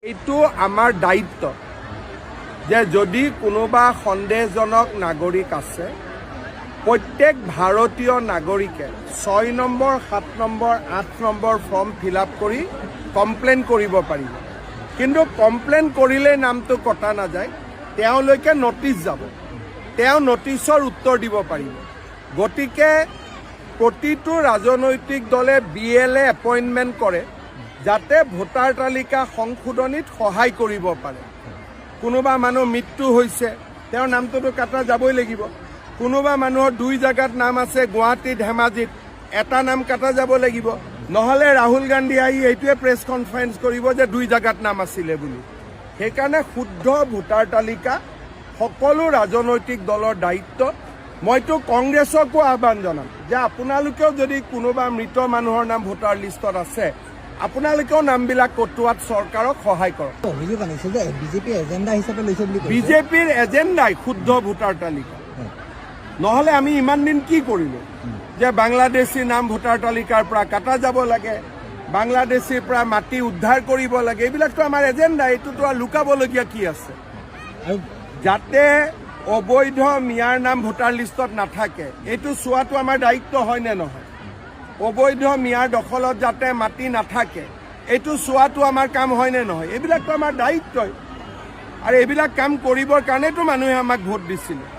এইটো আমাৰ দায়িত্ব যে যদি কোনোবা সন্দেহজনক নাগৰিক আছে প্ৰত্যেক ভাৰতীয় নাগৰিকে 6 number 7 number 8 number form fill up কৰি কমপ্লেইন কৰিব পাৰিব কিন্তু কমপ্লেইন কৰিলে নামটো কটা নাযায় তেওঁলোকে নটিচ যাব তেওঁ নটিচৰ উত্তৰ দিব পাৰিব গতিকে প্ৰতিটো ৰাজনৈতিক দলে বিএলএ এপইণ্টমেণ্ট কৰে যাতে ভোটাৰ তালিকা সংশোধনীত সহায় কৰিব পাৰে কোনোবা মানুহ মৃত্যু হৈছে তেওঁৰ নামটো কাটা যাবই লাগিব কোনোবা মানুহৰ দুই জায়গাত নাম আছে গুৱাহাটী ধেমাজিত এটা নাম কাটা যাব লাগিব নহলে ৰাহুল গান্ধী আহি এইটোৱে প্ৰেছ কনফাৰেন্স কৰিব যে দুই জায়গাত নাম আছিলে বুলি সেইকাৰণে শুদ্ধ ভোটাৰ তালিকা সকলো ৰাজনৈতিক দলৰ দায়িত্ব মইতো কংগ্ৰেছকো আহ্বান জনাম যে আপোনালোকেও যদি কোনোবা মৃত মানুহৰ নাম ভোটাৰ লিষ্টত আছে আপোনালোকেও নামবিলাক কটোৱাত চৰকাৰক সহায় কৰক বিজেপিৰ এজেণ্ডাই শুদ্ধ ভোটাৰ তালিকা নহলে আমি ইমান দিন কি কৰিলো যে বাংলাদেশী নাম ভোটাৰ তালিকাৰ পৰা কাটা যাব লাগে বাংলাদেশীৰ পৰা মাটি উদ্ধাৰ কৰিব লাগে এইবিলাকতো আমাৰ এজেণ্ডা এইটোতো আৰু লুকাবলগীয়া কি আছে যাতে অবৈধ মিয়াৰ নাম ভোটাৰ লিষ্টত নাথাকে এইটো চোৱাটো আমাৰ দায়িত্ব হয় নে নহয় অবৈধ মিয়াৰ দখলত যাতে মাটি নাথাকে এইটো চোৱাটো আমাৰ কাম হয় নে নহয় এইবিলাকতো আমাৰ দায়িত্বই আৰু এইবিলাক কাম কৰিবৰ কাৰণেতো মানুহে আমাক ভোট দিছিলে